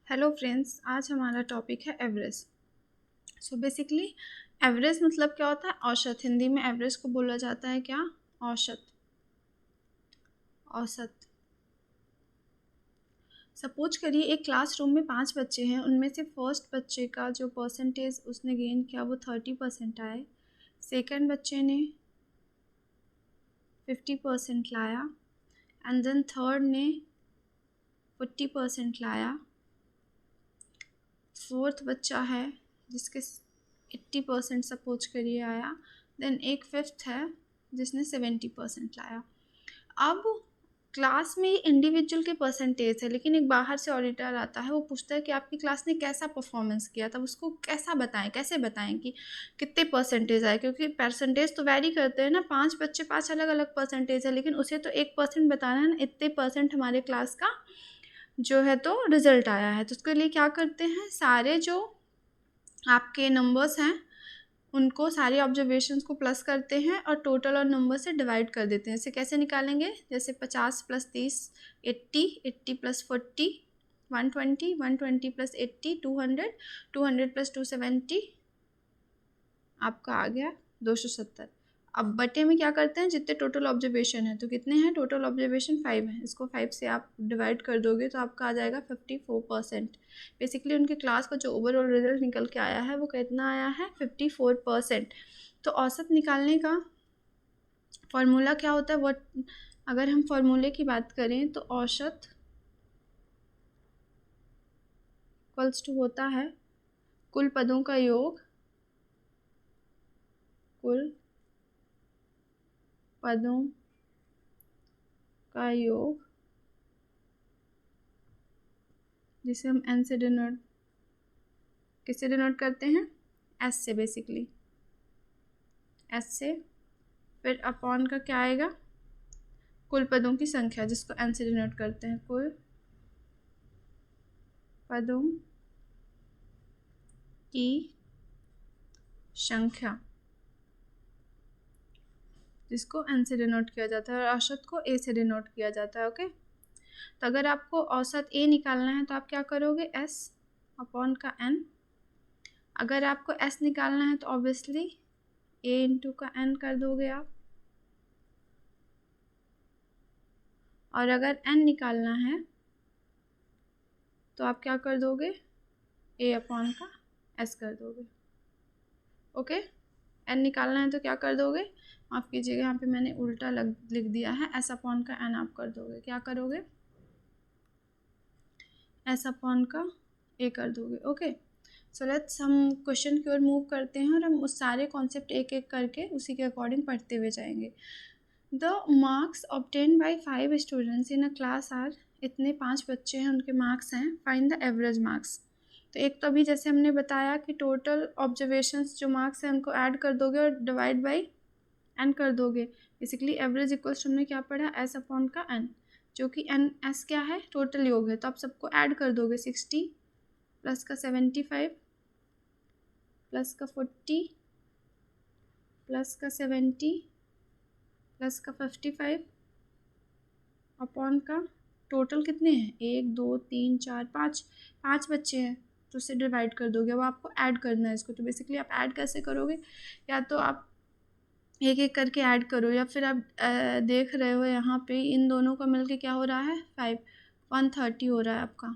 Hello friends, आज हमारा topic है एवरेज। सो बेसिकली एवरेज मतलब क्या होता है? औसत। हिंदी में एवरेज को बोला जाता है क्या? औसत। औसत। सपोज करिए एक क्लासरूम में 5 बच्चे हैं, उनमें से फर्स्ट बच्चे का जो परसेंटेज उसने गेन किया वो 30% आए। सेकंड बच्चे ने 50% लाया एंड देन थर्ड ने 40% लाया। फोर्थ बच्चा है जिसके 80% सपोज करिए आया। देन एक फिफ्थ है जिसने 70% लाया। अब क्लास में इंडिविजुअल के परसेंटेज है, लेकिन एक बाहर से ऑडिटर आता है, वो पूछता है कि आपकी क्लास ने कैसा परफॉर्मेंस किया, तब उसको कैसे बताएं कि कितने परसेंटेज आए, क्योंकि परसेंटेज तो वैरी करते हैं ना। 5 बच्चे 5 अलग अलग परसेंटेज है, लेकिन उसे तो 1% बताना है ना, इतने परसेंट हमारे क्लास का जो है तो रिजल्ट आया है। तो उसके लिए क्या करते हैं, सारे जो आपके नंबर्स हैं उनको, सारे ऑब्जर्वेशंस को प्लस करते हैं और टोटल और नंबर से डिवाइड कर देते हैं। इसे कैसे निकालेंगे? जैसे 50 + 30 80, 80 + 40 120, 120 + 80 200, 200 + 270 आपका आ गया 270। अब बटे में क्या करते हैं, जितने टोटल ऑब्जर्वेशन है, तो कितने हैं टोटल ऑब्जर्वेशन? 5 है। इसको 5 से आप डिवाइड कर दोगे तो आपका आ जाएगा 54%। बेसिकली उनके क्लास का जो ओवरऑल रिजल्ट निकल के आया है वो कितना आया है? 54%। तो औसत निकालने का फॉर्मूला क्या होता है? अगर हम फॉर्मूले की बात करें तो औसत इक्वल्स टू होता है कुल पदों का योग, कुल पदों का योग, जिसे हम एन से डिनोट, किससे डिनोट करते हैं? एस से। बेसिकली एस से। फिर अपॉन का क्या आएगा? कुल पदों की संख्या, जिसको एन से डिनोट करते हैं। कुल पदों की संख्या, जिसको एन से डिनोट किया जाता है, और औसत को ए से डिनोट किया जाता है। ओके, तो अगर आपको औसत ए निकालना है तो आप क्या करोगे? एस अपॉन का एन। अगर आपको एस निकालना है तो ऑब्वियसली ए इंटू का एन कर दोगे आप, और अगर एन निकालना है तो आप क्या कर दोगे? ए अपॉन का एस कर दोगे। ओके, एन निकालना है तो क्या कर दोगे? माफ़ कीजिएगा, यहाँ पे मैंने उल्टा लिख दिया है। एस अपॉन का एन आप कर दोगे। क्या करोगे? एस अपॉन का ए कर दोगे। ओके, सो लेट्स हम क्वेश्चन की ओर मूव करते हैं और हम उस सारे कॉन्सेप्ट एक एक करके उसी के अकॉर्डिंग पढ़ते हुए जाएंगे। The marks obtain by 5 students in a class are, इतने 5 बच्चे हैं, उनके मार्क्स हैं। Find the average marks. तो एक तो अभी जैसे हमने बताया कि टोटल ऑब्जर्वेशंस जो मार्क्स हैं उनको ऐड कर दोगे और डिवाइड बाई एन कर दोगे। बेसिकली एवरेज इक्वल्स हमने क्या पढ़ा? एस अपॉन का एन, जो कि एन एस क्या है? टोटल योग है। तो आप सबको ऐड कर दोगे। 60 प्लस का 75 प्लस का 40 प्लस का 70 प्लस का 55 अपॉन का टोटल कितने हैं? 1 2 3 4 5, 5 बच्चे हैं, तो उससे डिवाइड कर दोगे। अब आपको ऐड करना है इसको। तो बेसिकली आप ऐड कैसे करोगे? या तो आप एक एक करके ऐड करो, या फिर आप देख रहे हो यहाँ पे इन दोनों का मिलके क्या हो रहा है? 5 130 हो रहा है आपका।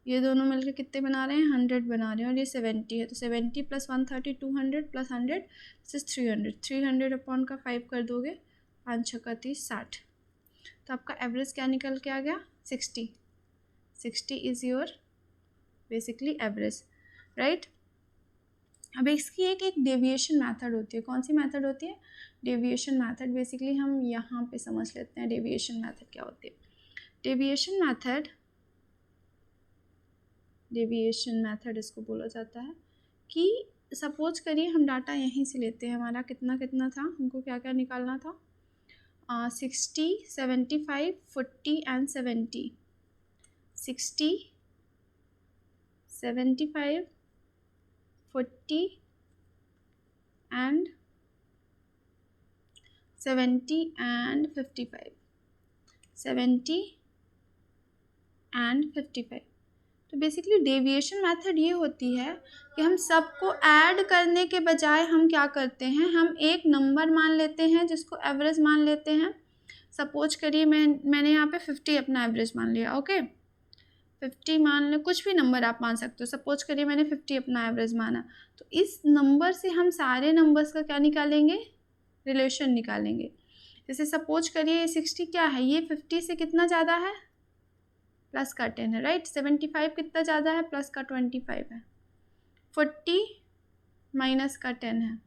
ये दोनों मिलके कितने बना रहे हैं? 100 बना रहे हैं, और ये 70 है। तो 70 + 130 200 + 100 + 300, 300 अपॉन का 5 कर दोगे। 5 6 30 60। तो आपका एवरेज क्या निकल के आ गया? 60। 60 is your basically average, right. अब इसकी एक डेविएशन मेथड होती है। कौन सी मेथड होती है? Deviation method. बेसिकली हम यहाँ पे समझ लेते हैं डेविएशन मेथड क्या होती है। डेविएशन मेथड इसको बोला जाता है कि सपोज करिए हम डाटा यहीं से लेते हैं। हमारा कितना कितना था, हमको क्या क्या निकालना था? 60 75 40 एंड 70। 60 75 40 and 70 and 55, 70 and 55। तो बेसिकली डेविएशन मेथड ये होती है कि हम सबको ऐड करने के बजाय हम क्या करते हैं, हम एक नंबर मान लेते हैं जिसको एवरेज मान लेते हैं। सपोज करिए मैंने यहाँ पे 50 अपना एवरेज मान लिया। ओके, 50 मान लो, कुछ भी नंबर आप मान सकते हो। सपोज करिए मैंने 50 अपना एवरेज माना, तो इस नंबर से हम सारे नंबर्स का क्या निकालेंगे, रिलेशन निकालेंगे। जैसे सपोज करिए 60 क्या है, ये 50 से कितना ज़्यादा है, प्लस का 10 है, राइट। 75 कितना ज़्यादा है, प्लस का 25 है। 40 माइनस का 10 है।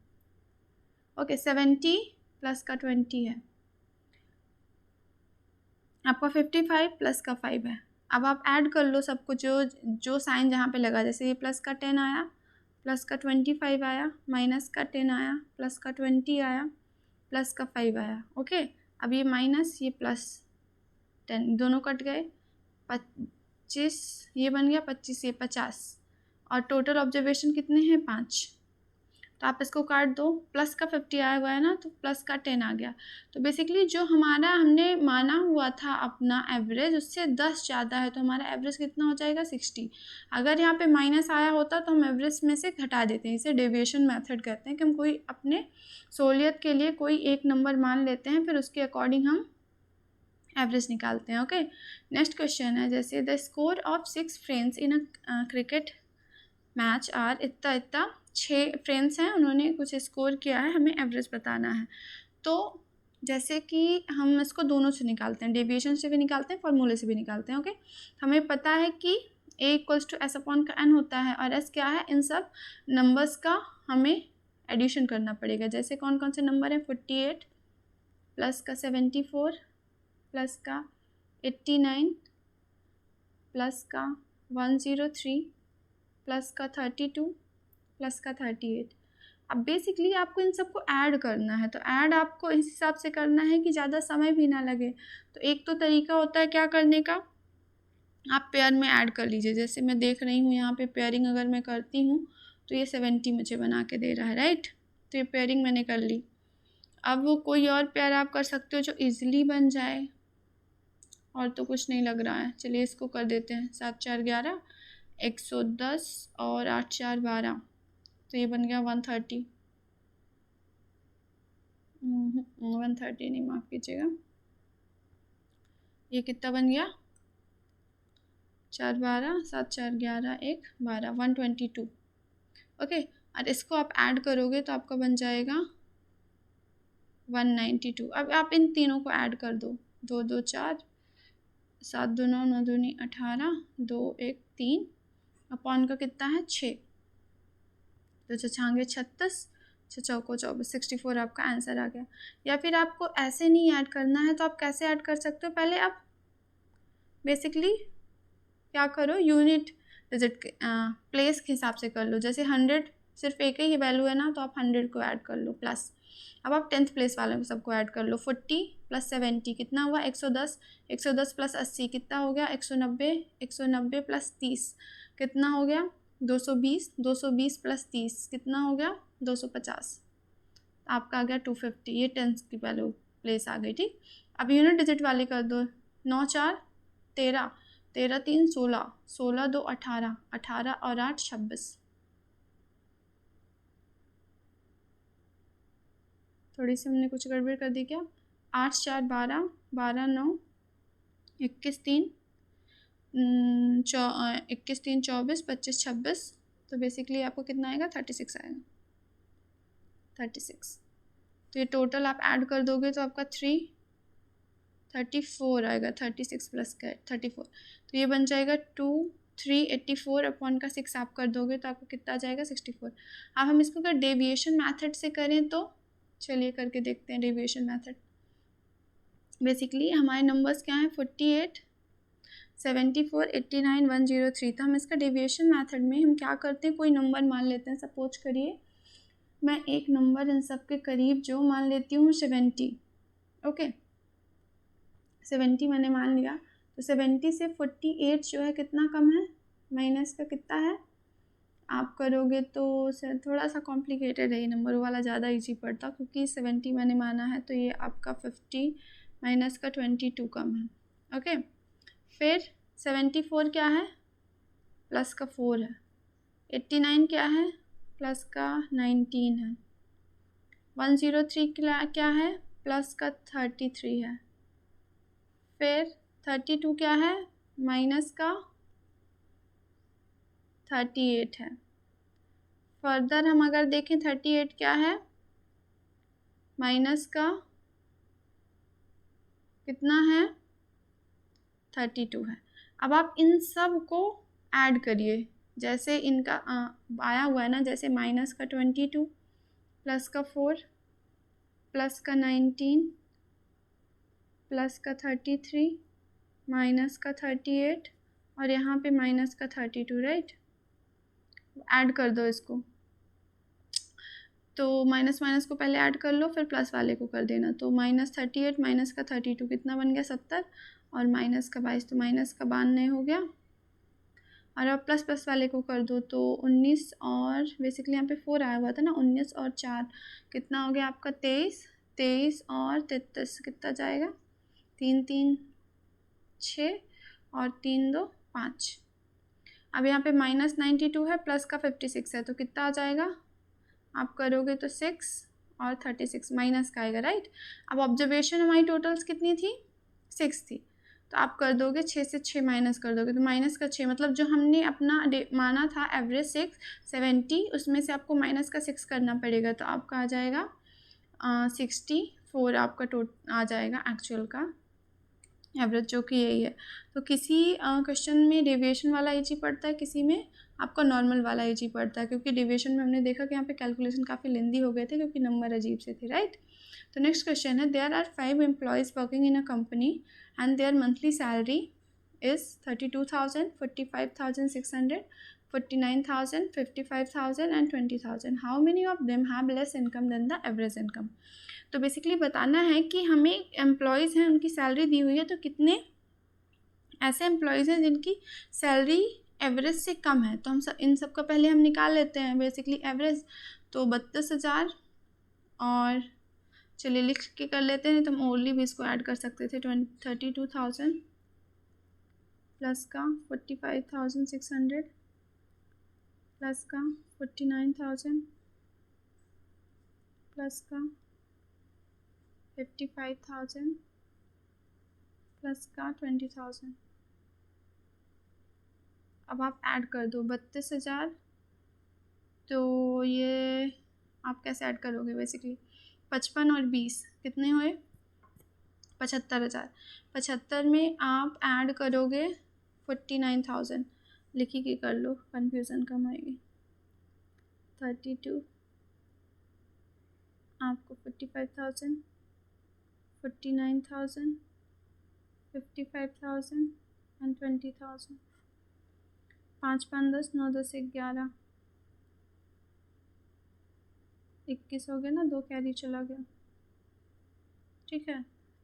ओके, 70 प्लस का 20 है। आपका 55 प्लस का 5 है। अब आप ऐड कर लो सब कुछ, जो साइन जहाँ पे लगा, जैसे ये प्लस का 10 आया, प्लस का 25 आया, माइनस का 10 आया, प्लस का 20 आया, प्लस का 5 आया। ओके, अब ये माइनस, ये प्लस 10 दोनों कट गए, 25 ये बन गया, 25 ये 50, और टोटल ऑब्जर्वेशन कितने हैं, 5। तो आप इसको काट दो, प्लस का 50 आया हुआ है ना, तो प्लस का 10 आ गया। तो बेसिकली जो हमने माना हुआ था अपना एवरेज, उससे 10 ज़्यादा है, तो हमारा एवरेज कितना हो जाएगा, 60। अगर यहाँ पे माइनस आया होता तो हम एवरेज में से घटा देते हैं। इसे डेविएशन मेथड कहते हैं कि हम कोई अपने सहूलियत के लिए कोई एक नंबर मान लेते हैं, फिर उसके अकॉर्डिंग हम एवरेज निकालते हैं। ओके, नेक्स्ट क्वेश्चन है, जैसे the score of 6 friends in a cricket match are इतना इतना। 6 फ्रेंड्स हैं, उन्होंने कुछ स्कोर किया है, हमें एवरेज बताना है। तो जैसे कि हम इसको दोनों से निकालते हैं, डेविएशन से भी निकालते हैं, फॉर्मूले से भी निकालते हैं। ओके, हमें पता है कि a equals to S upon का n होता है, और s क्या है, इन सब नंबर्स का हमें एडिशन करना पड़ेगा। जैसे कौन कौन से नंबर हैं, 48 प्लस का 74 प्लस का 89 प्लस का 103 प्लस का 32 प्लस का 38। अब बेसिकली आपको इन सबको ऐड करना है, तो ऐड आपको इस हिसाब से करना है कि ज़्यादा समय भी ना लगे। तो एक तो तरीका होता है क्या करने का, आप पेयर में ऐड कर लीजिए। जैसे मैं देख रही हूँ यहाँ पे पेयरिंग अगर मैं करती हूँ तो ये 70 मुझे बना के दे रहा है, राइट। तो ये पेयरिंग मैंने कर ली। अब वो कोई और पेयर आप कर सकते हो जो ईजिली बन जाए, और तो कुछ नहीं लग रहा है। चलिए इसको कर देते हैं, 7 4 11, 110 और 8 4 12, तो ये बन गया 130। 130 नहीं, माफ़ कीजिएगा, ये कितना बन गया, 4 12 7 4 11 1 12, 122। ओके, और इसको आप ऐड करोगे तो आपका बन जाएगा 192। अब आप इन तीनों को ऐड कर दो, 2 2 4, 7 2 9 9 2 9 18, 2 1 3, अपॉन का कितना है 6, तो 6 36, 6 चौको 24, 64 आपका आंसर आ गया। या फिर आपको ऐसे नहीं ऐड करना है तो आप कैसे ऐड कर सकते हो, पहले आप बेसिकली क्या करो, यूनिट डिजिट प्लेस के हिसाब से कर लो। जैसे 100 सिर्फ एक ही वैल्यू है ना, तो आप 100 को ऐड कर लो प्लस। अब आप 10th प्लेस वालों को सबको ऐड कर लो। 40 प्लस 70 कितना हुआ, 110, 110 प्लस 80 कितना हो गया, 190, 190 प्लस 30 कितना हो गया, 220, 220 प्लस 30 कितना हो गया, 250, आपका आ गया 250। ये 10th की वैल्यू प्लेस आ गई, ठीक। अब यूनिट डिजिट वाले कर दो, 9 4 13, 13 3 16, 16 2 18, 18 और 8 26। थोड़ी सी हमने कुछ गड़बड़ कर दी क्या, 8 4 12, 12 9, 21 3, 21 3 24, 25 26, तो बेसिकली आपको कितना आएगा, 36 आएगा, 36। तो ये टोटल आप ऐड कर दोगे तो आपका 34 आएगा, 36 प्लस का 34, तो ये बन जाएगा 384 अपॉन का 6 आप कर दोगे तो आपको कितना आ जाएगा, 64। अब हम इसको अगर डेविएशन मेथड से करें तो चलिए करके देखते हैं डेविएशन मेथड। बेसिकली हमारे नंबर्स क्या हैं, 48 74 89 103। तो हम इसका डेविएशन मेथड में हम क्या करते हैं, कोई नंबर मान लेते हैं। सपोज करिए मैं एक नंबर इन सब के करीब जो मान लेती हूँ 70। ओके, 70 मैंने मान लिया, तो 70 से 48 जो है कितना कम है, माइनस का कितना है, आप करोगे तो सर थोड़ा सा कॉम्प्लिकेटेड है ये नंबर वाला, ज़्यादा इजी पड़ता क्योंकि 70 मैंने माना है, तो ये आपका 50 माइनस का 22 कम है। ओके, फिर 74 क्या है, प्लस का 4 है। 89 क्या है, प्लस का 19 है। 103 क्या है, प्लस का 33 है। फिर 32 क्या है, माइनस का 38 है। फर्दर हम अगर देखें 38 क्या है, माइनस का कितना है, 32 है। अब आप इन सब को ऐड करिए, जैसे इनका आया हुआ है ना, जैसे माइनस का 22 प्लस का 4 प्लस का 19 प्लस का 33 माइनस का 38 और यहाँ पे माइनस का 32, राइट। ऐड कर दो इसको, तो माइनस माइनस को पहले ऐड कर लो, फिर प्लस वाले को कर देना। तो -38 माइनस का 32 कितना बन गया, 70, और माइनस का 22, तो माइनस का 92 हो गया। और अब प्लस प्लस वाले को कर दो, तो 19 और बेसिकली यहाँ पे 4 आया हुआ था ना, 19 और 4 कितना हो गया आपका 23, 23 और 33 कितना जाएगा, 3 3 6 और 3 2 5। अब यहाँ पे -92 है, प्लस का 56 है, तो कितना आ जाएगा, आप करोगे तो 6 और 36 माइनस का आएगा, राइट। अब ऑब्जर्वेशन हमारी टोटल्स कितनी थी, 6 थी, तो आप कर दोगे 6 से 6 माइनस कर दोगे, तो माइनस का 6, मतलब जो हमने अपना माना था एवरेज 670, उसमें से आपको माइनस का 6 करना पड़ेगा, तो आपका आ जाएगा 64 आपका आ जाएगा एक्चुअल का एवरेज, जो कि यही है। तो किसी क्वेश्चन में डेविएशन वाला एजी पड़ता है, किसी में आपका नॉर्मल वाला एजी पड़ता है, क्योंकि डेविएशन में हमने देखा कि यहाँ पे कैलकुलेशन काफ़ी लेंदी हो गए थे क्योंकि नंबर अजीब से थे, राइट। तो नेक्स्ट क्वेश्चन है, there are 5 employees working in a company and their monthly salary is 32,000, 45,600, 49,000, 55,000 and 20,000. How many of them have less income than the average income. So basically बताना है कि हमें एम्प्लॉयज़ हैं, उनकी सैलरी दी हुई है, तो कितने ऐसे एम्प्लॉयज़ हैं जिनकी सैलरी एवरेज से कम है। तो हम इन सब का पहले हम निकाल लेते हैं बेसिकली एवरेज। तो 32,000 और चलिए लिख के कर लेते हैं, नहीं तो हम ओनली भी इसको ऐड कर सकते थे। 32,000 प्लस का 45,600 प्लस का 49,000 प्लस का 55,000 प्लस का 20,000। अब आप ऐड कर दो 32,000, तो ये आप कैसे ऐड करोगे, बेसिकली 55 और 20 कितने हुए, 75,000। 75 में आप ऐड करोगे 49,000, लिखी के कर लो, कन्फ्यूज़न कम आएगी। 32 आपको 45,000, 49,000, 55,000 एंड 20,000। 5 5 10 9 10 11 21 हो गया ना, 2 कैरी चला गया, ठीक है,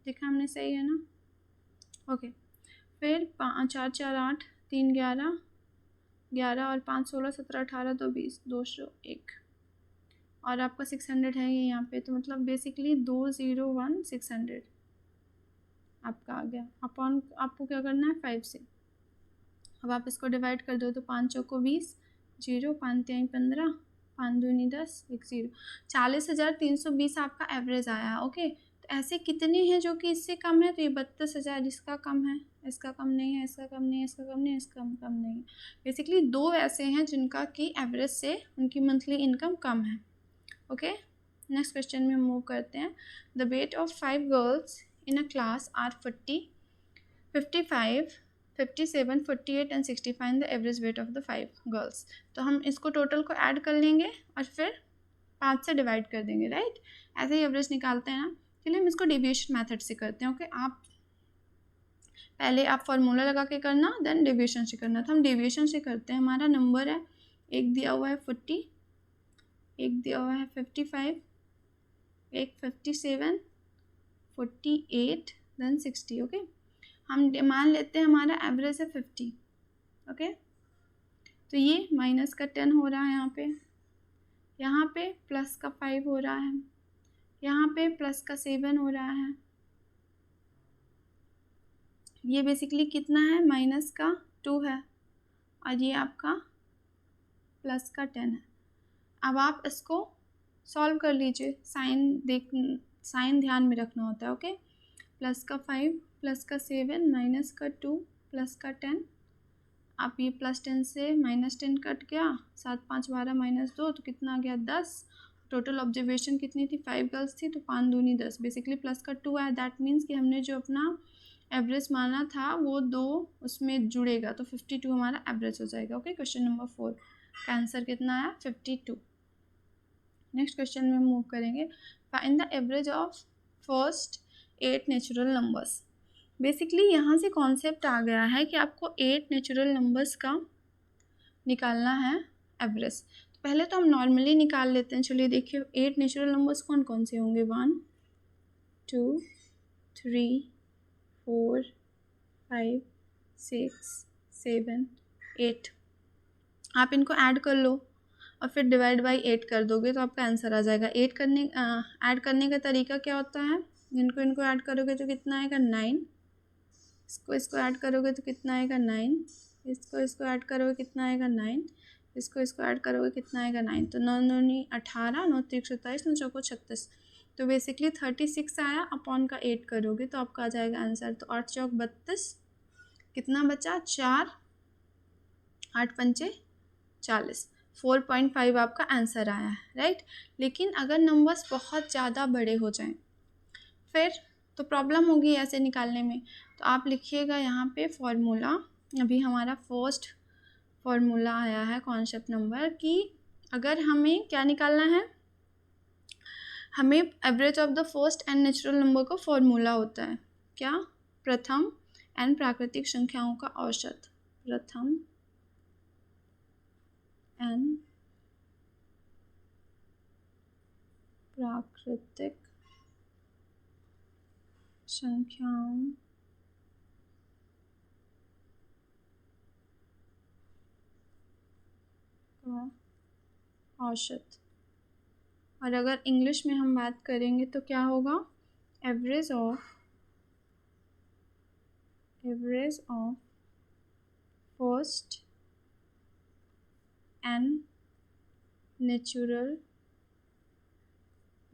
देखा हमने, सही है ना। ओके, फिर 5 4 4 8 3 11 11 और 5 16 17 18 2 20 201 और आपका 600 है ये यहाँ पे, तो मतलब बेसिकली 201 600 आपका आ गया। अपॉन आपको क्या करना है 5 से। अब आप इसको डिवाइड कर दो, तो 5 चौको 20, 0 5 3 15 5 दूनी 10 1 0, 40,320 आपका एवरेज आया। ओके, तो ऐसे कितने हैं जो कि इससे कम है, तो ये 32,000 इसका कम है, इसका कम नहीं है, इसका कम नहीं है, इसका कम नहीं है, इसका कम नहीं है। बेसिकली 2 ऐसे हैं जिनका कि एवरेज से उनकी मंथली इनकम कम है। ओके, नेक्स्ट क्वेश्चन में मूव करते हैं। The weight of 5 girls in a class are 40, 55, 57, 48 and 60। Find the average weight of the 5 girls. तो हम इसको टोटल को ऐड कर लेंगे और फिर 5 से डिवाइड कर देंगे, राइट। ऐसे ही एवरेज निकालते हैं ना। चलिए हम इसको डेविएशन मेथड से करते हैं। ओके, आप पहले आप फॉर्मूला लगा के करना, देन डेविएशन से करना। तो हम डेविएशन से करते हैं। हमारा नंबर है, एक दिया हुआ है 40, एक दिया हुआ है 55, एक 57, 48 देन 60। ओके, हम मान लेते हैं हमारा एवरेज है 50। ओके, तो ये माइनस का 10 हो रहा है यहाँ पे प्लस का 5 हो रहा है, यहाँ पे प्लस का 7 हो रहा है, ये बेसिकली कितना है, माइनस का 2 है, और ये आपका प्लस का 10 है। अब आप इसको सॉल्व कर लीजिए, साइन ध्यान में रखना होता है। ओके, प्लस का 5 प्लस का 7 माइनस का 2 प्लस का 10। आप ये प्लस 10 से माइनस 10 कट गया, 7 5 12 माइनस 2 तो कितना आ गया 10। टोटल ऑब्जर्वेशन कितनी थी, 5 गर्ल्स थी तो 5 दूनी 10। बेसिकली प्लस का 2 आया, दैट मीन्स कि हमने जो अपना एवरेज माना था वो 2 उसमें जुड़ेगा तो 52 हमारा एवरेज हो जाएगा। ओके, क्वेश्चन नंबर 4 का आंसर कितना आया 52। नेक्स्ट क्वेश्चन में मूव करेंगे, find the average of first 8 natural numbers. Basically यहाँ से कॉन्सेप्ट आ गया है कि आपको 8 नेचुरल नंबर्स का निकालना है एवरेज। तो पहले तो हम नॉर्मली निकाल लेते हैं। चलिए देखिए 8 नेचुरल नंबर्स कौन कौन से होंगे, 1 2 3 4 5 6 7 8। आप इनको ऐड कर लो और फिर डिवाइड बाई 8 कर दोगे तो आपका आंसर आ जाएगा। ऐड करने का तरीका क्या होता है, इनको ऐड करोगे तो कितना आएगा 9, इसको ऐड करोगे तो कितना आएगा 9, इसको ऐड करोगे कितना आएगा 9, इसको ऐड करोगे कितना आएगा 9। तो 9 दूनी 18, 9 3 27, 9 चौको 36। तो बेसिकली 36 आया, अपॉन का 8 करोगे तो आपका आ जाएगा आंसर। तो 8 चौक 32, कितना बचा 4, 8 पंचे 40, 4.5 आपका आंसर आया है, राइट। लेकिन अगर नंबर्स बहुत ज़्यादा बड़े हो जाएं फिर तो प्रॉब्लम होगी ऐसे निकालने में। तो आप लिखिएगा यहाँ पे फॉर्मूला, अभी हमारा फर्स्ट फॉर्मूला आया है कॉन्सेप्ट नंबर कि अगर हमें क्या निकालना है, हमें average of the first N natural number का फॉर्मूला होता है क्या, प्रथम एन प्राकृतिक संख्याओं का औसत, प्रथम एन प्राकृतिक संख्याओं का औसत। और अगर इंग्लिश में हम बात करेंगे तो क्या होगा, average of first N natural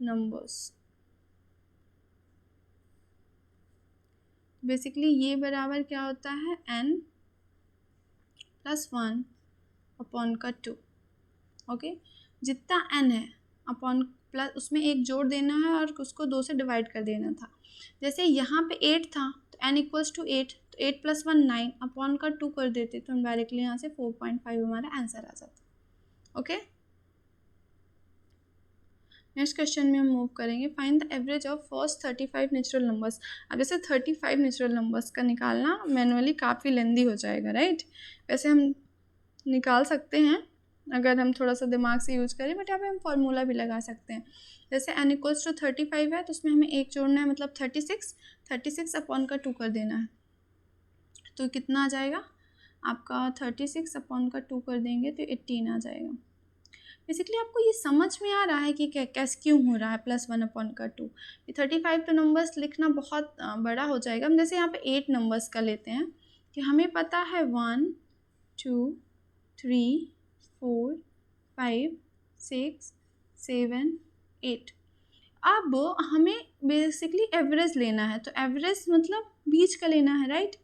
numbers. Basically ये बराबर क्या होता है, n + 1 अपॉन का 2। ओके, जितना n है अपॉन प्लस उसमें एक जोड़ देना है और उसको 2 से डिवाइड कर देना था। जैसे यहाँ पे 8 था तो n = 8, तो 8 + 1 9 अपॉन का 2 कर देते तो हम डायरेक्टली यहाँ से 4.5 हमारा आंसर आ जाता। ओके, नेक्स्ट क्वेश्चन में हम मूव करेंगे, find the average of first 35 natural numbers. अब जैसे 35 नेचुरल नंबर्स का निकालना मैनुअली काफ़ी लेंदी हो जाएगा, राइट। वैसे हम निकाल सकते हैं अगर हम थोड़ा सा दिमाग से यूज करें, बट यहाँ पे हम फॉर्मूला भी लगा सकते हैं। जैसे n = 35 है तो उसमें हमें एक जोड़ना है, मतलब 36 अपॉन का 2 कर देना है। तो कितना आ जाएगा आपका, 36 अपॉन का 2 कर देंगे तो 18 आ जाएगा। बेसिकली आपको ये समझ में आ रहा है कि कैसे क्यों हो रहा है +1 अपॉन का 2। ये 35 तो नंबर्स लिखना बहुत बड़ा हो जाएगा। हम जैसे यहाँ पे 8 नंबर्स का लेते हैं कि हमें पता है 1 2 3 4 5 6 7 8। अब हमें बेसिकली एवरेज लेना है, तो एवरेज मतलब बीच का लेना है, राइट।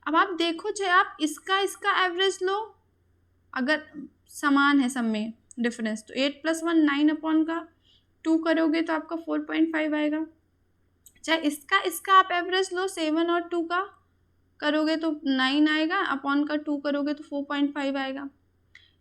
अब आप देखो चाहे आप इसका एवरेज लो, अगर समान है सब में डिफरेंस, तो 8 + 1 9 अपॉन का 2 करोगे तो आपका 4.5 आएगा। चाहे इसका आप एवरेज लो, 7 और 2 का करोगे तो 9 आएगा, अपॉन का 2 करोगे तो 4.5 आएगा।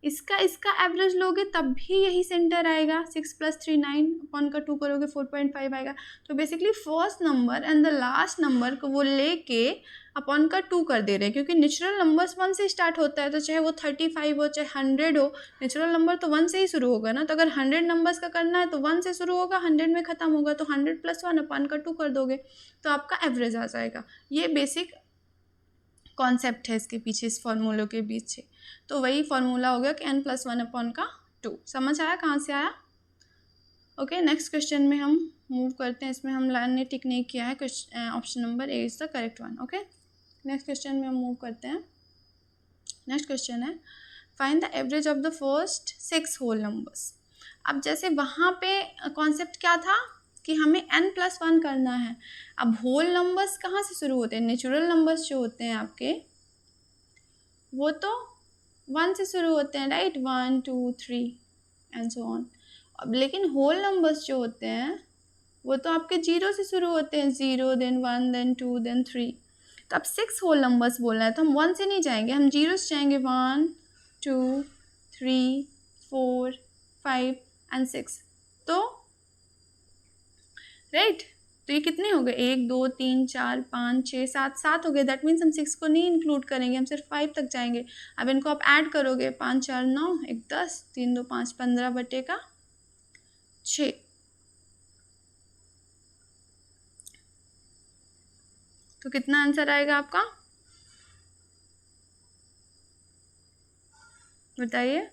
इसका एवरेज लोगे तब भी यही सेंटर आएगा, 6 + 3 9 अपॉन का 2 करोगे 4.5 आएगा। तो basically first number and the last number को वो लेके अपॉन का 2 कर दे रहे हैं, क्योंकि नेचुरल नंबर्स 1 से स्टार्ट होता है। तो चाहे वो 35 हो चाहे 100 हो, नेचुरल नंबर तो 1 से ही शुरू होगा ना। तो अगर 100 नंबर्स का करना है तो 1 से शुरू होगा, 100 में ख़त्म होगा, तो 100 + 1 अपॉन का 2 कर दोगे तो आपका एवरेज आ जाएगा। ये बेसिक कॉन्सेप्ट है इसके पीछे, इस फॉर्मूलों के पीछे। तो वही फॉर्मूला हो गया कि n + 1 अपॉन का 2। समझ आया कहाँ से आया। ओके, नेक्स्ट क्वेश्चन में हम मूव करते हैं। इसमें हम ने टिक नहीं किया है, option number A is the correct one. Okay, next question में हम मूव करते हैं। नेक्स्ट क्वेश्चन है find the average of the first 6 whole numbers. अब जैसे वहाँ पे कॉन्सेप्ट क्या था कि हमें n+1 करना है। अब होल नंबर्स कहाँ से शुरू होते हैं? नेचुरल नंबर्स जो होते हैं आपके वो तो 1 से शुरू होते हैं, राइट, 1 2 3 एंड सो ऑन। अब लेकिन होल नंबर्स जो होते हैं वो तो आपके 0 से शुरू होते हैं, 0 देन 1 देन 2 देन 3। तो अब 6 होल नंबर्स बोलना है तो हम 1 से नहीं जाएंगे, हम 0 से जाएंगे, 1 2 3 4 5 एंड 6। तो राइट, तो ये कितने हो गए? 1 2 3 4 5 6 7 7 हो गए। दैट मीन्स हम 6 को नहीं इंक्लूड करेंगे, हम सिर्फ 5 तक जाएंगे। अब इनको आप ऐड करोगे, 5 4 9 1 10 3 2 5 15 बटे का 6। तो कितना आंसर आएगा आपका बताइए?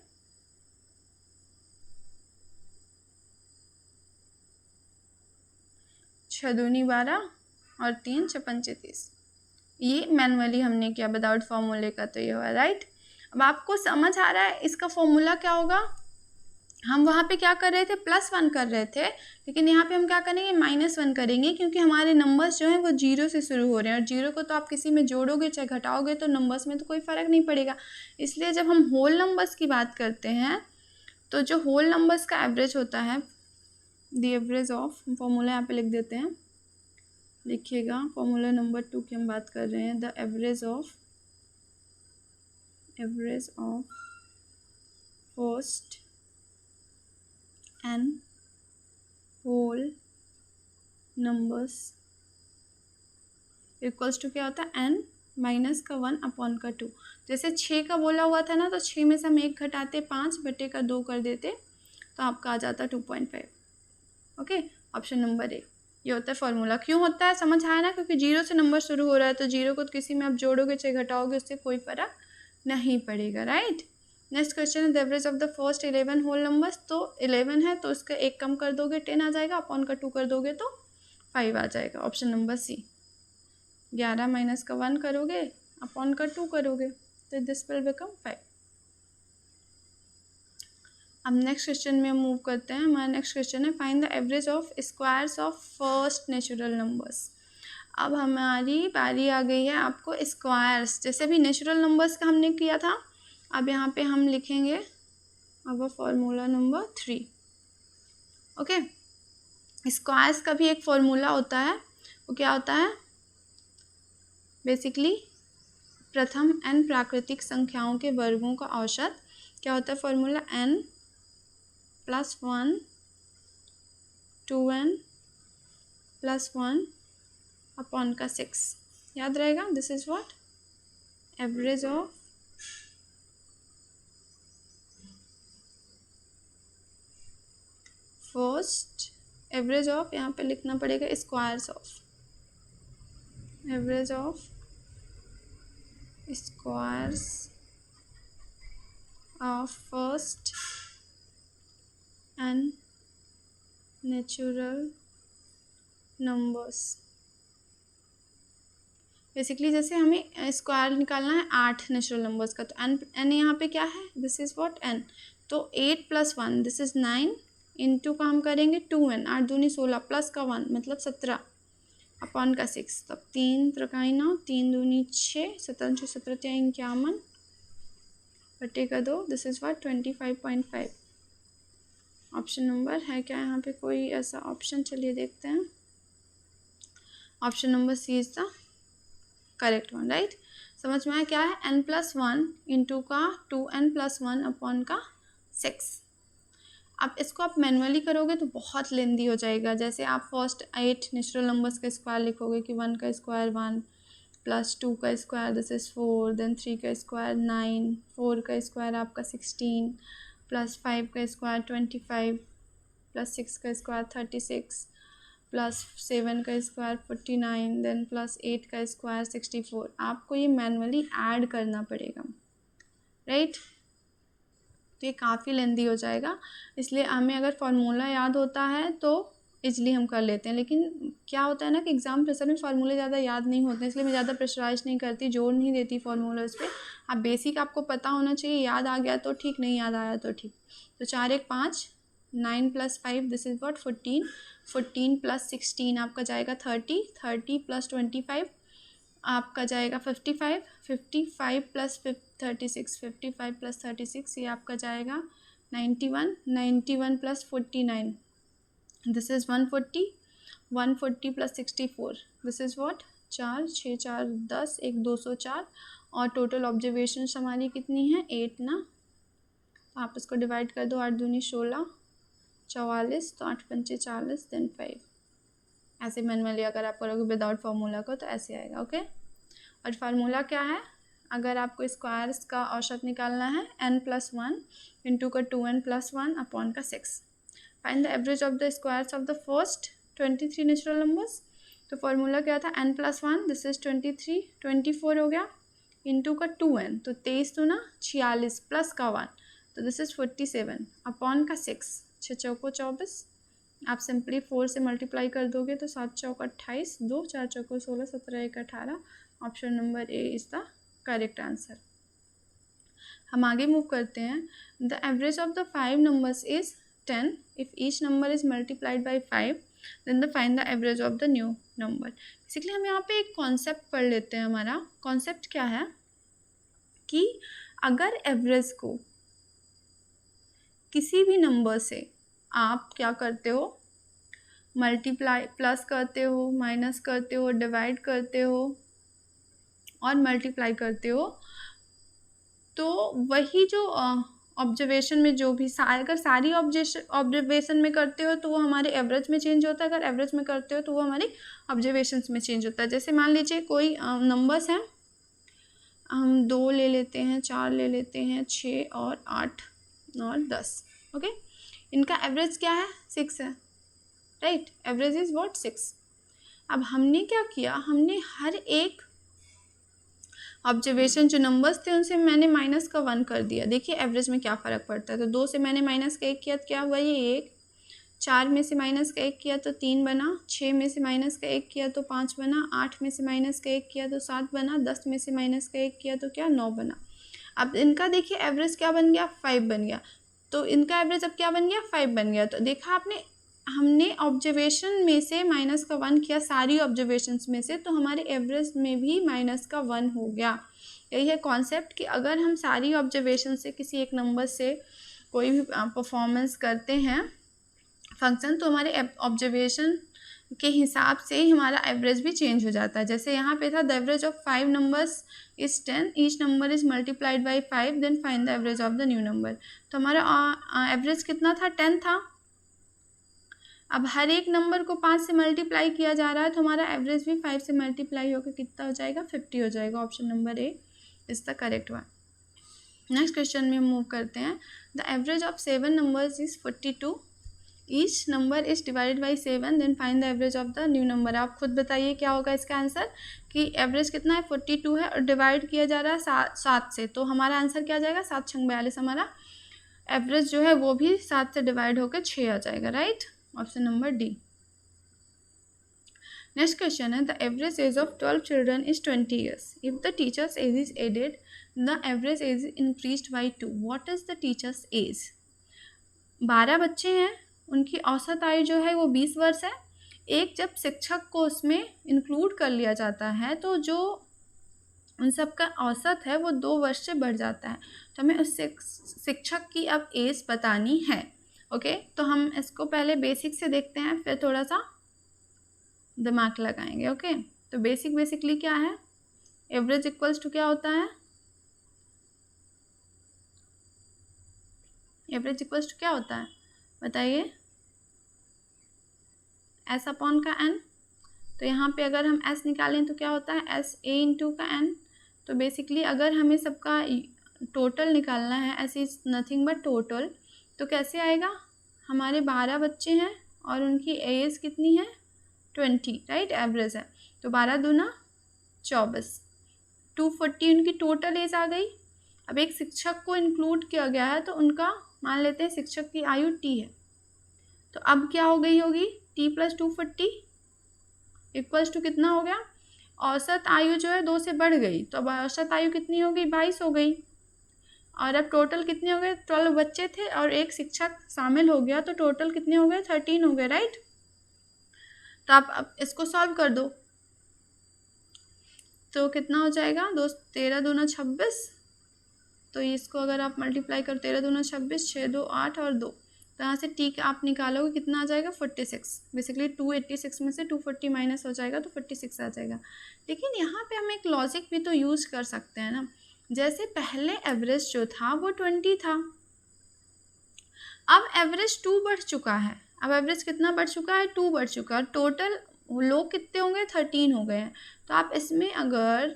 छः दूनी 12 और 3 6 पंचे 30। ये मैनुअली हमने किया विदाउट फॉर्मूले का, तो ये हुआ, राइट। अब आपको समझ आ रहा है इसका फॉर्मूला क्या होगा? हम वहाँ पे क्या कर रहे थे? +1 कर रहे थे, लेकिन यहाँ पे हम क्या करेंगे? -1 करेंगे, क्योंकि हमारे नंबर्स जो हैं वो 0 से शुरू हो रहे हैं और 0 को तो आप किसी में जोड़ोगे चाहे घटाओगे तो नंबर्स में तो कोई फ़र्क नहीं पड़ेगा। इसलिए जब हम होल नंबर्स की बात करते हैं तो जो होल नंबर्स का एवरेज होता है, द एवरेज ऑफ, फॉर्मूला यहाँ पे लिख देते हैं, लिखिएगा, फॉर्मूला नंबर 2 की हम बात कर रहे हैं। The average of first n whole numbers equals to क्या होता है? n माइनस का 1 अपॉन का 2। जैसे 6 का बोला हुआ था ना, तो 6 में से हम 1 घटाते 5 बटे का 2 कर देते तो आपका आ जाता 2.5। ओके, ऑप्शन नंबर ए ये होता है फॉर्मूला। क्यों होता है समझ आया ना? क्योंकि 0 से नंबर शुरू हो रहा है, तो 0 को किसी में आप जोड़ोगे चाहे घटाओगे उससे कोई फ़र्क नहीं पड़ेगा, राइट। नेक्स्ट क्वेश्चन है the average of the first 11 whole numbers. तो 11 है तो इसका 1 कम कर दोगे 10 आ जाएगा, अपॉन का 2 कर दोगे तो 5 आ जाएगा। ऑप्शन नंबर सी। 11 माइनस का 1 करोगे, अपॉन का 2 करोगे, तो दिस विल बिकम 5। अब नेक्स्ट क्वेश्चन में मूव करते हैं। हमारा नेक्स्ट क्वेश्चन है find the average of squares of first natural numbers. अब हमारी बारी आ गई है आपको स्क्वायर्स, जैसे भी नेचुरल नंबर्स का हमने किया था। अब यहाँ पे हम लिखेंगे अब फॉर्मूला नंबर 3। ओके, स्क्वायर्स का भी एक फॉर्मूला होता है, वो क्या होता है? बेसिकली प्रथम n प्राकृतिक संख्याओं के वर्गों का औसत क्या होता है? फॉर्मूला n + 1 2n + 1 अपॉन का 6। याद रहेगा, this is what average of first, average of यहाँ पे लिखना पड़ेगा squares of, average of squares of first and natural numbers. Basically जैसे हमें स्क्वायर निकालना है 8 नेचुरल नंबर्स का, तो n यहाँ पे क्या है? This is what n। तो 8 + 1 दिस इज़ 9 इंटू का हम करेंगे 2n, 8 दूनी 16 प्लस का 1 मतलब 17 अपॉन का 6। तब 3 त्रिकाई 9, 3 दूनी 6, 17 17 51 बटे का 2, this is what 25.5। Option number है क्या यहाँ पे कोई ऐसा ऑप्शन? चलिए देखते हैं। Option number C is the correct one, right. समझ में आया क्या है? n+1 इंटू का 2n + 1 अपॉन का 6। अब इसको आप मैनुअली करोगे तो बहुत लेंदी हो जाएगा। जैसे आप फर्स्ट 8 नेचुरल नंबर्स का स्क्वायर लिखोगे कि 1 का स्क्वायर 1 + 2 का स्क्वायर दिस इज़ 4, देन 3 का स्क्वायर 9, 4 का स्क्वायर आपका 16 + 5 का स्क्वायर 25 + 6 का स्क्वायर 36 +7 का स्क्वायर 49, देन +8 का स्क्वायर 64। आपको ये मैनुअली ऐड करना पड़ेगा, राइट। तो ये काफ़ी लेंदी हो जाएगा, इसलिए हमें अगर फार्मूला याद होता है तो इजली हम कर लेते हैं। लेकिन क्या होता है ना कि एग्ज़ाम प्रेशर में फार्मूले ज़्यादा याद नहीं होते, इसलिए मैं ज़्यादा प्रेशराइज नहीं करती, जोर नहीं देती फार्मूलाज पे। आप बेसिक आपको पता होना चाहिए, याद आ गया तो ठीक, नहीं याद आया तो ठीक। तो 4 1 5, 9 + 5 दिस इज़ व्हाट 14, 14 + 16 आपका जाएगा 30, 30 + 25 आपका जाएगा 55, 55 + 36, 55 + 36 ये आपका जाएगा 91, 91 + 49 this is 140, 140 + 64 this is what 4 6 4 10 1 204 और टोटल ऑब्जर्वेशन हमारी कितनी है 8 ना। तो आप इसको डिवाइड कर दो, 8 दूनी 16, 44, तो 8 पंचे 40 देन 5। ऐसे मैनुअली अगर आप करोगे विदाउट फार्मूला को तो ऐसे आएगा। ओके, और फार्मूला क्या है, अगर आपको स्क्वायर्स का औसत निकालना है n+1 इंटू का 2n + 1 अपॉन का 6। Find the average of the squares of the first 23 natural numbers. तो फार्मूला क्या था n+1 दिस इज 23, 24 हो गया इंटू का 2n, तो 23 तो ना 46 प्लस का 1 तो दिस इज 47 अपॉन का 6, 6 चौको 24, आप सिंपली 4 से मल्टीप्लाई कर दोगे तो 7 चौक 28, 2 4 चौको 16, 17 1 18। Option number A is the correct answer. हम आगे मूव करते हैं। The average of the 5 numbers is 10 if each number is multiplied by 5 then the find the average of the new number. Basically हम यहाँ पे एक कॉन्सेप्ट पढ़ लेते हैं। हमारा कॉन्सेप्ट क्या है कि अगर एवरेज को किसी भी नंबर से आप क्या करते हो, मल्टीप्लाई प्लस करते हो, माइनस करते हो, डिवाइड करते हो और मल्टीप्लाई करते हो, तो वही जो ऑब्जर्वेशन में जो भी अगर सारी ऑब्जर्वेशन में करते हो तो वो हमारे एवरेज में चेंज होता है, अगर एवरेज में करते हो तो वो हमारे ऑब्जर्वेशंस में चेंज होता है। जैसे मान लीजिए कोई नंबर्स हैं, हम 2 ले लेते हैं, 4 ले लेते हैं, 6 और 8 और 10। ओके, इनका एवरेज क्या है 6 है, राइट, एवरेज इज़ व्हाट 6। अब हमने क्या किया, हमने हर एक ऑब्जर्वेशन जो नंबर्स थे उनसे मैंने माइनस का 1 कर दिया। देखिए एवरेज में क्या फ़र्क पड़ता है। तो 2 से मैंने माइनस का 1 किया तो क्या हुआ ये 1, 4 में से माइनस का 1 किया तो 3 बना, 6 में से माइनस का 1 किया तो 5 बना, 8 में से माइनस का 1 किया तो 7 बना, 10 में से माइनस का 1 किया तो क्या 9 बना। अब इनका देखिए एवरेज क्या बन गया 5 बन गया। तो इनका एवरेज अब क्या बन गया 5 बन गया। तो देखा आपने, हमने ऑब्जर्वेशन में से माइनस का 1 किया सारी ऑब्जर्वेशंस में से, तो हमारे एवरेज में भी माइनस का 1 हो गया। यही है कॉन्सेप्ट कि अगर हम सारी ऑब्जर्वेशन से किसी एक नंबर से कोई भी परफॉर्मेंस करते हैं फंक्शन, तो हमारे ऑब्जर्वेशन के हिसाब से ही हमारा एवरेज भी चेंज हो जाता है। जैसे यहाँ पे था the average of 5 numbers is 10, each number is multiplied by 5 then find the average of the new number. तो हमारा एवरेज कितना था 10 था। अब हर एक नंबर को 5 से मल्टीप्लाई किया जा रहा है तो हमारा एवरेज भी 5 से मल्टीप्लाई होकर कितना हो जाएगा 50 हो जाएगा। Option number A is the correct one. Next question में मूव करते हैं। The average of 7 numbers is 42, each number is divided by 7 then find the average of the new number. आप खुद बताइए क्या होगा इसका आंसर, कि एवरेज कितना है 42 है और डिवाइड किया जा रहा है 7 से, तो हमारा आंसर क्या आ जाएगा 7 छंग 42। हमारा एवरेज जो है वो भी 7 से डिवाइड होकर 6 आ जाएगा, right. Option number D. Next question है the average age of 12 children is 20 years. If the teacher's age is added the average age increased by 2, what is the teacher's age. 12 बच्चे हैं, उनकी औसत आयु जो है वो 20 वर्ष है। एक जब शिक्षक को उसमें इंक्लूड कर लिया जाता है तो जो उन सब का औसत है वो 2 वर्ष से बढ़ जाता है। तो हमें उस शिक्षक की अब एज बतानी है। ओके, तो हम इसको पहले बेसिक से देखते हैं, फिर थोड़ा सा दिमाग लगाएंगे। ओके, तो बेसिकली क्या है, एवरेज इक्वल्स टू क्या होता है, एवरेज इक्वल्स टू क्या होता है बताइए, एस अपॉन का एन। तो यहाँ पे अगर हम एस निकालें तो क्या होता है एस ए इंटू का एन। तो बेसिकली अगर हमें सबका टोटल निकालना है, S is nothing but total, तो कैसे आएगा, हमारे 12 बच्चे हैं और उनकी एज कितनी है 20, राइट, एवरेज है। तो 12 दूना 24, 240 उनकी टोटल एज आ गई। अब एक शिक्षक को इंक्लूड किया गया है तो उनका मान लेते हैं शिक्षक की आयु टी है, तो अब क्या हो गई होगी टी प्लस 240 इक्वल्स टू कितना हो गया, औसत आयु जो है 2 से बढ़ गई, तो अब औसत आयु कितनी हो गई, 22 हो गई। और अब टोटल कितने हो गए, 12 बच्चे थे और एक शिक्षक शामिल हो गया, तो टोटल कितने हो गए, 13 हो गए, राइट। तो आप अब इसको सॉल्व कर दो, तो कितना हो जाएगा, 13 दूना 26, तो इसको अगर आप मल्टीप्लाई करो, 13 दूना 26, 6 2 8 और 2, तो यहाँ से टी आप निकालोगे, कितना आ जाएगा, 46। बेसिकली 286 में से 240 माइनस हो जाएगा तो 46 आ जाएगा। लेकिन यहाँ पे हम एक लॉजिक भी तो यूज़ कर सकते हैं ना, जैसे पहले एवरेज जो था वो 20 था, अब एवरेज 2 बढ़ चुका है, अब एवरेज कितना बढ़ चुका है, 2 बढ़ चुका है, टोटल लोग कितने होंगे, 13 हो गए हैं। तो आप इसमें अगर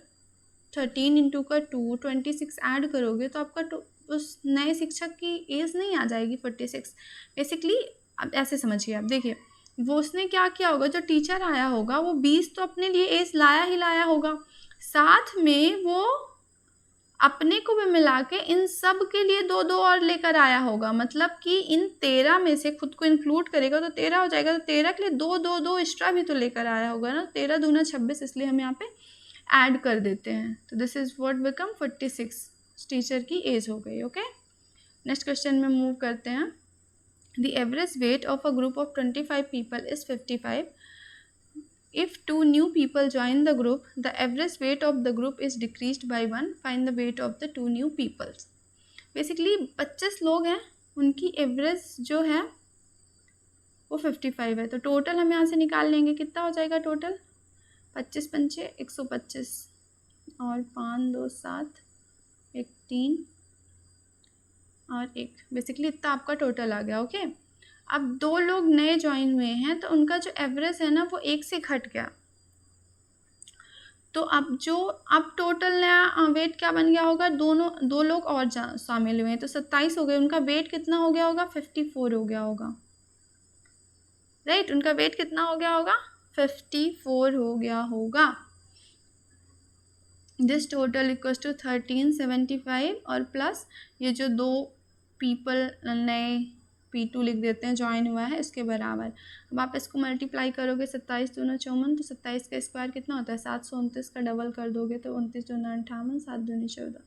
13 इंटू का 2 26 ऐड करोगे तो आपका उस नए शिक्षक की एज नहीं आ जाएगी 46। बेसिकली अब ऐसे समझिए, आप देखिए वो उसने क्या किया होगा, जो टीचर आया होगा वो 20 तो अपने लिए एज लाया ही लाया होगा, साथ में वो अपने को भी मिला के इन सब के लिए 2-2 और लेकर आया होगा, मतलब कि इन 13 में से खुद को इंक्लूड करेगा तो 13 हो जाएगा, तो 13 के लिए 2-2-2 एक्स्ट्रा भी तो लेकर आया होगा ना, 13 दूना 26, इसलिए हम यहाँ पे ऐड कर देते हैं, तो this is what become 46 teacher की एज हो गई। ओके, नेक्स्ट क्वेश्चन में मूव करते हैं। The average weight of a group of 25 people is 55। If 2 new people join the group, the average weight of the group is decreased by 1. Find the weight of the 2 new people. Basically 25 लोग हैं, उनकी average जो है वो 55 है, तो total हम यहाँ से निकाल लेंगे, कितना हो जाएगा टोटल, 25 पंचे 125 और 5 2 7 1 3 और 1, बेसिकली इतना आपका टोटल आ गया। ओके, अब 2 लोग नए ज्वाइन हुए हैं, तो उनका जो एवरेज है ना वो 1 से घट गया, तो अब टोटल नया वेट क्या बन गया होगा, 2 लोग और शामिल हुए हैं, तो 27 हो गए, उनका वेट कितना हो गया होगा, 54 हो गया होगा, राइट। उनका वेट कितना हो गया होगा, 54 हो गया होगा। दिस टोटल इक्वल्स टू 1375 और प्लस ये जो 2 पीपल नए P2 लिख देते हैं ज्वाइन हुआ है, इसके बराबर। अब आप इसको मल्टीप्लाई करोगे, 27 दूना 54, तो 27 का स्क्वायर कितना होता है, 729 का डबल कर दोगे तो 29 दूना 58, 7 दूनी 14।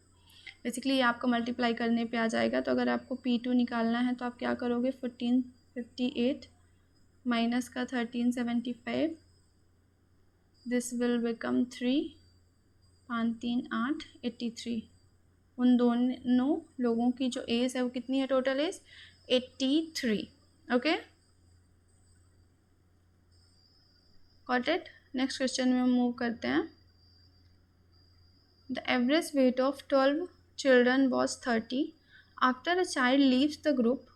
बेसिकली ये आपको मल्टीप्लाई करने पे आ जाएगा, तो अगर आपको P2 निकालना है तो आप क्या करोगे, 1458 माइनस का 1375, दिस विल बिकम 3 5 3 8 83। उन दोनों लोगों की जो एज है वो कितनी है, total age 83। Okay, got it. Next question में मूव करते हैं। The average weight of 12 children was 30 after a child leaves the group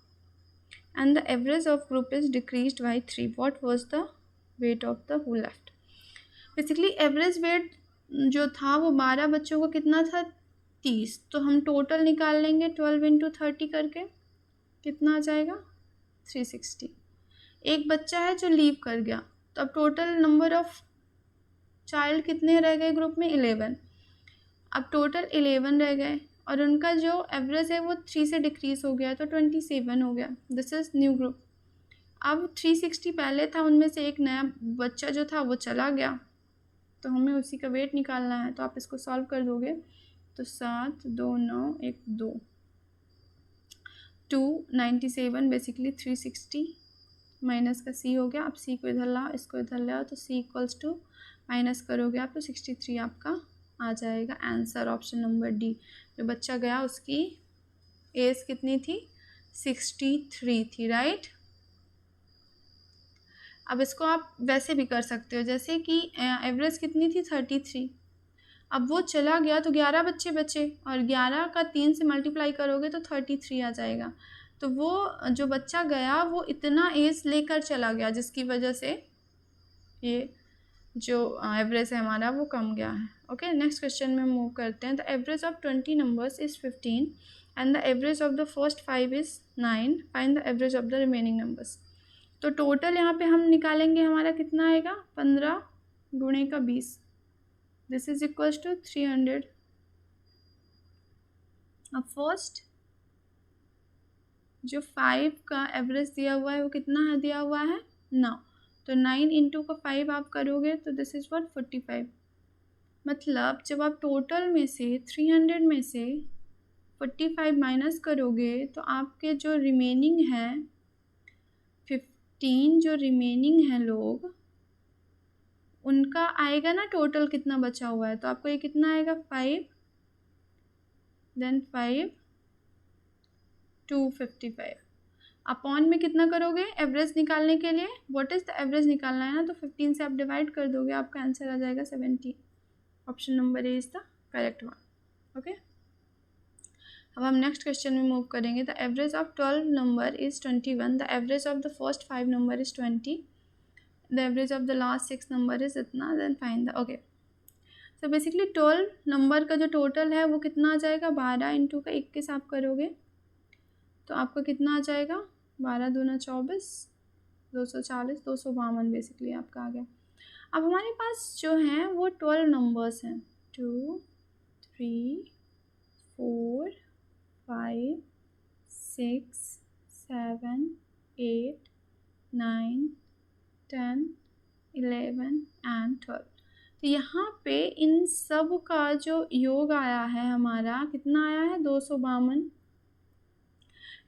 and the average of group is decreased by 3। What was the weight of the who left. Basically average weight जो था वो 12 बच्चों को कितना था, 30, तो हम total निकाल लेंगे 12 इंटू 30 करके, कितना आ जाएगा, 360। एक बच्चा है जो लीव कर गया, तो अब टोटल नंबर ऑफ चाइल्ड कितने रह गए ग्रुप में, 11। अब टोटल 11 रह गए और उनका जो एवरेज है वो 3 से डिक्रीज हो गया, तो 27 हो गया। This is new group. अब 360 पहले था, उनमें से एक नया बच्चा जो था वो चला गया, तो हमें उसी का वेट निकालना है, तो आप इसको सॉल्व कर दोगे, तो 7 2 9 1 2 297, बेसिकली 360 माइनस का C हो गया। अब C को इधर लाओ, इसको इधर ले आओ, तो C इक्वल्स टू माइनस करोगे आप तो 63 आपका आ जाएगा आंसर, ऑप्शन नंबर डी। जो बच्चा गया उसकी एज कितनी थी, 63 थी, राइट। अब इसको आप वैसे भी कर सकते हो, जैसे कि एवरेज कितनी थी, 33। अब वो चला गया तो 11 बच्चे बचे, और 11 का 3 से मल्टीप्लाई करोगे तो 33 आ जाएगा। तो वो जो बच्चा गया वो इतना एज लेकर चला गया, जिसकी वजह से ये जो एवरेज है हमारा वो कम गया है। ओके, नेक्स्ट क्वेश्चन में मूव करते हैं। The average of 20 numbers is 15 and the average of the first 5 is 9। Find the average of the remaining numbers. तो टोटल यहाँ पे हम निकालेंगे, हमारा कितना आएगा, 15 गुणे का 20, दिस इज इक्वल्स टू 300। अब फर्स्ट जो 5 का एवरेज दिया हुआ है वो कितना है, दिया हुआ है 9, तो 9 इंटू का 5 आप करोगे तो दिस इज व्हाट 45। मतलब जब आप टोटल में से 300 में से 45 माइनस करोगे तो आपके जो रिमेनिंग है 15 जो रिमेनिंग है लोग उनका आएगा ना टोटल कितना बचा हुआ है, तो आपको ये कितना आएगा 5 देन 5 255 अपॉन में कितना करोगे एवरेज निकालने के लिए, व्हाट इज़ द एवरेज निकालना है ना, तो 15 से आप डिवाइड कर दोगे, आपका आंसर आ जाएगा 70। Option number A is the correct one. Okay, अब हम नेक्स्ट क्वेश्चन में मूव करेंगे। The average of 12 number is 21, the average of the first 5 number is 20, the average of the last 6 number is इतना, then find the. Okay, तो basically 12 number का जो total है वो कितना आ जाएगा, 12 इंटू का 21 आप करोगे तो आपका कितना आ जाएगा, 12 दूना 24, 240, 252 बेसिकली आपका आ गया। अब हमारे पास जो हैं वो 12 नंबर्स हैं, 2 3 4 5 6 7 8 9 10 11 एंड 12। तो यहाँ पे इन सब का जो योग आया है हमारा कितना आया है, 252।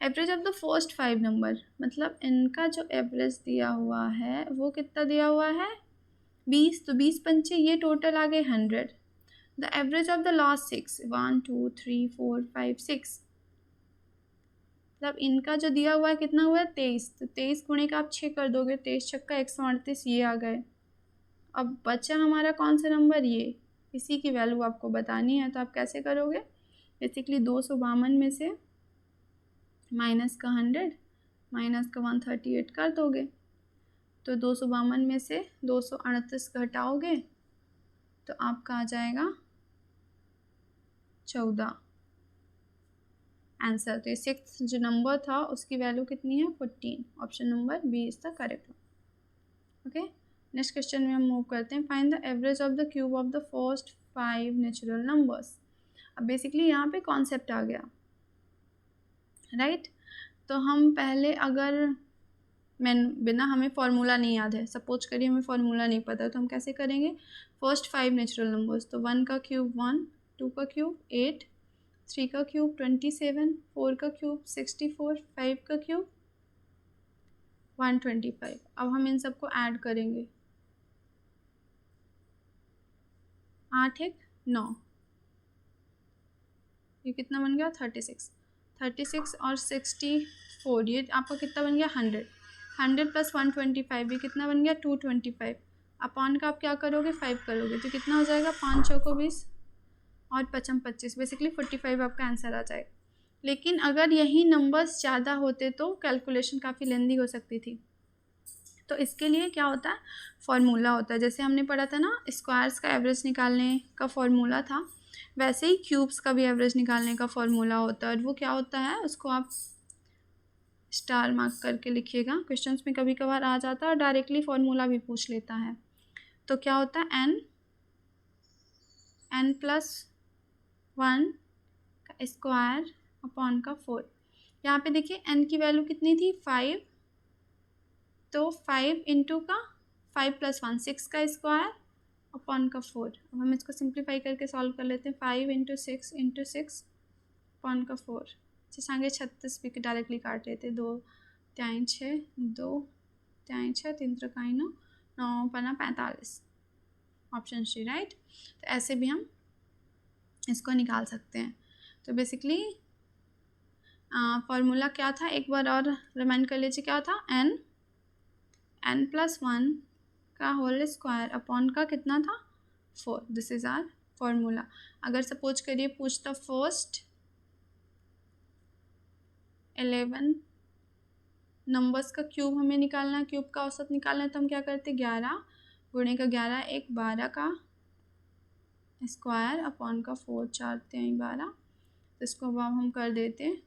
Average of the first 5 number, मतलब इनका जो एवरेज दिया हुआ है वो कितना दिया हुआ है, 20, तो 20 पंचे ये टोटल आ गए 100। The average of the last 6, 1 2 3 4 5 6, मतलब इनका जो दिया हुआ है कितना हुआ है 23, तो 23 गुणे का आप 6 कर दोगे, 23 छक्का 138, ये आ गए। अब बचा हमारा कौन सा नंबर, ये, इसी की वैल्यू आपको बतानी है, तो आप कैसे करोगे, बेसिकली 252 में से माइनस का 100 माइनस का 138 कर दोगे, तो 252 में से 238 घटाओगे तो आपका आ जाएगा 14 आंसर। तो ये 6 जो नंबर था उसकी वैल्यू कितनी है, 14। Option number B is the correct one. Okay, next question में हम मूव करते हैं। Find the average of the cube of the first 5 natural numbers. अब बेसिकली यहाँ पे कॉन्सेप्ट आ गया, राइट। तो हम पहले अगर बिना हमें फार्मूला नहीं याद है, सपोज करिए हमें फार्मूला नहीं पता, तो हम कैसे करेंगे, फर्स्ट 5 नेचुरल नंबर्स, तो 1 का क्यूब 1, 2 का क्यूब 8, 3 का क्यूब 27, 4 का क्यूब 64, 5 का क्यूब 125। अब हम इन सबको ऐड करेंगे, 8 1 9, ये कितना बन गया 36, 36 और 64, ये आपका कितना बन गया 100, 100 प्लस 125, ये कितना बन गया 225। अपॉन का आप क्या करोगे 5 करोगे, तो कितना हो जाएगा 5 चौको 20 और 5 25, बेसिकली 45 आपका आंसर आ जाएगा। लेकिन अगर यही नंबर्स ज़्यादा होते तो कैलकुलेशन काफ़ी लेंदी हो सकती थी, तो इसके लिए क्या होता है, फॉर्मूला होता है। जैसे हमने पढ़ा था ना स्क्वायर्स का एवरेज निकालने का फॉर्मूला था, वैसे ही क्यूब्स का भी एवरेज निकालने का फॉर्मूला होता है। और वो क्या होता है, उसको आप स्टार मार्क करके लिखिएगा, क्वेश्चंस में कभी कभार आ जाता है और डायरेक्टली फॉर्मूला भी पूछ लेता है। तो क्या होता है, n प्लस 1 का स्क्वायर अपॉन का 4। यहाँ पे देखिए n की वैल्यू कितनी थी 5, तो 5 इंटू का 5 प्लस 1 6 का स्क्वायर अपॉन का 4। अब हम इसको सिंप्लीफाई करके सॉल्व कर लेते हैं, 5 इंटू 6 अपॉन का 4, आगे 36 भी डायरेक्टली काट लेते, 2 3 6 2 3 6 3 3 9 9 पना 45, ऑप्शन सी राइट। तो ऐसे भी हम इसको निकाल सकते हैं। तो बेसिकली फॉर्मूला क्या था, एक बार और रिमाइंड कर लीजिए, क्या था, n प्लस 1 का होल स्क्वायर अपॉन का कितना था 4, दिस इज आर फॉर्मूला। अगर सपोज करिए पूछता फर्स्ट 11 नंबर्स का क्यूब हमें निकालना है, क्यूब का औसत निकालना है, तो हम क्या करते, 11 गुणे का 11 1 12 का स्क्वायर अपॉन का 4 4 3 12। तो इसको अब हम कर देते हैं,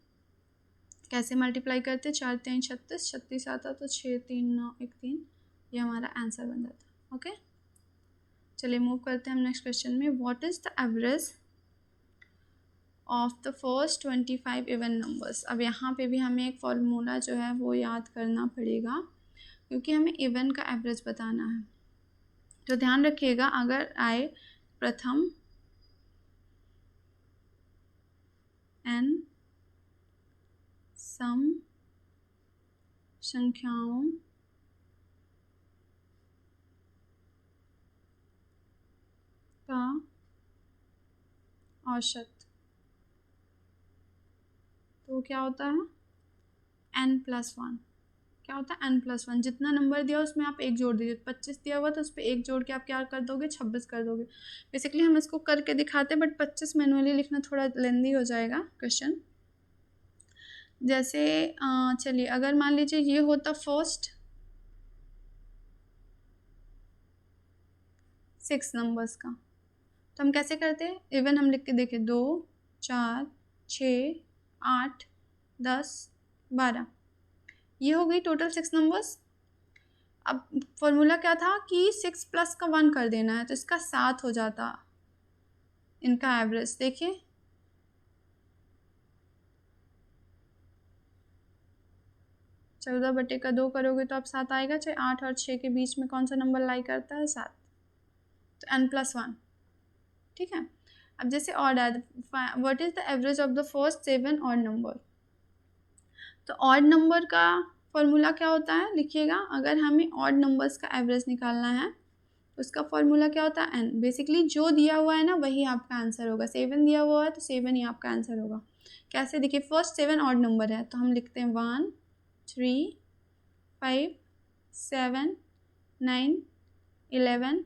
कैसे मल्टीप्लाई करते, 4 3 36, 36 आता तो 6 3 9 1 3, ये हमारा आंसर बन जाता। ओके, चलिए मूव करते हैं हम नेक्स्ट क्वेश्चन में। What is the average of the first 25 even numbers. अब यहाँ पे भी हमें एक फॉर्मूला जो है वो याद करना पड़ेगा, क्योंकि हमें इवन का एवरेज बताना है। तो ध्यान रखिएगा, अगर आए प्रथम n सम संख्याओं का औसत। तो क्या होता है n+1। क्या होता है n+1, जितना नंबर दिया उसमें आप एक जोड़ दीजिए। 25 दिया हुआ तो उस पर एक जोड़ के आप क्या कर दोगे, 26 कर दोगे। बेसिकली हम इसको करके दिखाते, बट 25 मैनुअली लिखना थोड़ा लेंदी हो जाएगा क्वेश्चन। जैसे चलिए, अगर मान लीजिए ये होता फर्स्ट 6 नंबर्स का, तो हम कैसे करते हैं, इवन हम लिख के देखें 2 4 6 8 10 12, ये हो गई टोटल 6 नंबर्स। अब फॉर्मूला क्या था कि 6 प्लस का 1 कर देना है, तो इसका 7 हो जाता इनका एवरेज। देखिए 14/2 करोगे तो आप 7 आएगा। चाहे 8 और 6 के बीच में कौन सा नंबर लाई करता है, 7। तो n+1, ठीक है। अब जैसे ऑड है, what is the average of the first 7 odd number. तो ऑड नंबर का फॉर्मूला क्या होता है, लिखिएगा। अगर हमें ऑड नंबर्स का एवरेज निकालना है, उसका फॉर्मूला क्या होता है, n। बेसिकली जो दिया हुआ है ना वही आपका आंसर होगा। 7 दिया हुआ है तो 7 ही आपका आंसर होगा। कैसे, देखिए फर्स्ट 7 ऑड नंबर है, तो हम लिखते हैं 1 3 5 7 9 11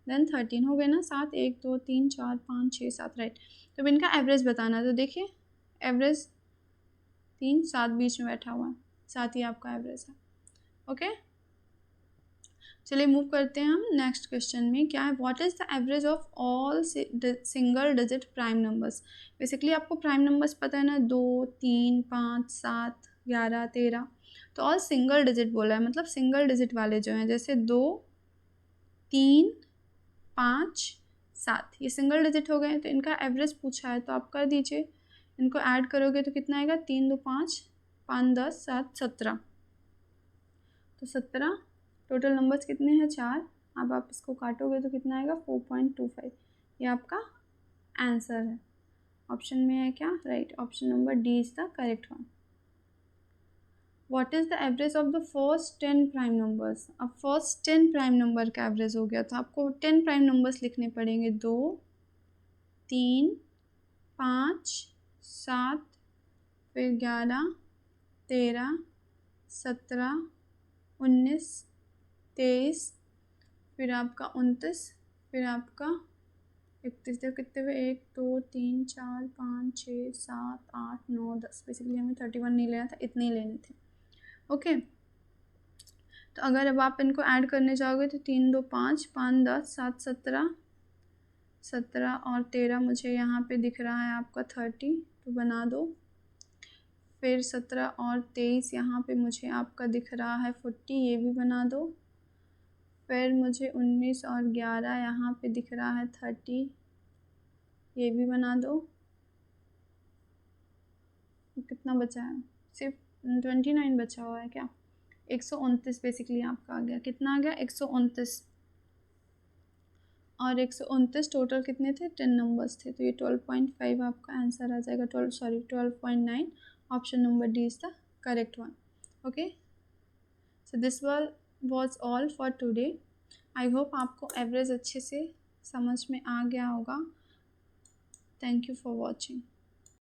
देन 13 हो गए ना, 7 1 2 3 4 5 6 7, राइट। तो अब इनका एवरेज बताना है, तो देखिए एवरेज 3 7 बीच में बैठा हुआ है, 7 ही आपका एवरेज है। ओके, चलिए मूव करते हैं हम नेक्स्ट क्वेश्चन में। क्या है, what is the average of all single digit prime numbers. Basically आपको प्राइम नंबर्स पता है ना, 2 3 5 7 11 13। तो ऑल सिंगल डिजिट बोला है, मतलब सिंगल डिजिट वाले जो हैं, जैसे 2 3 5 7, ये सिंगल डिजिट हो गए। तो इनका एवरेज पूछा है, तो आप कर दीजिए। इनको ऐड करोगे तो कितना आएगा, 3 2 5 5 10 7 17। तो 17 टोटल नंबर्स कितने हैं, 4। अब आप इसको काटोगे तो कितना आएगा, 4.25। ये आपका आंसर है। ऑप्शन में है क्या, right, option number D is the correct one. What is the average of the first 10 prime numbers. अब फर्स्ट 10 प्राइम नंबर का एवरेज हो गया, तो आपको 10 प्राइम नंबर्स लिखने पड़ेंगे। 2 3 5 7, फिर 11 13 17 19 23, फिर आपका 29, फिर आपका 31। देखो कितने हुए, 1 2 3 4 5 6 7 8 9 10। बेसिकली हमें 31 नहीं लेना था, इतने ही लेने थे। ओके, तो अगर अब आप इनको ऐड करने जाओगे तो 3 2 5 5 10 7 17 17 और 13 मुझे यहाँ पे दिख रहा है आपका 30, तो बना दो। फिर 17 और 23 यहाँ पे मुझे आपका दिख रहा है 40, ये भी बना दो। फिर मुझे 19 और 11 यहाँ पे दिख रहा है 30, ये भी बना दो। कितना बचा है, सिर्फ 29 बचा हुआ है क्या, 129 बेसिकली आपका आ गया। कितना आ गया, 129। और 129 टोटल कितने थे, 10 नंबर्स थे, तो ये 12.5 आपका आंसर आ जाएगा। 12.9। Option number D is the correct one. Okay, so this was all for today. I hope आपको एवरेज अच्छे से समझ में आ गया होगा। Thank you for watching.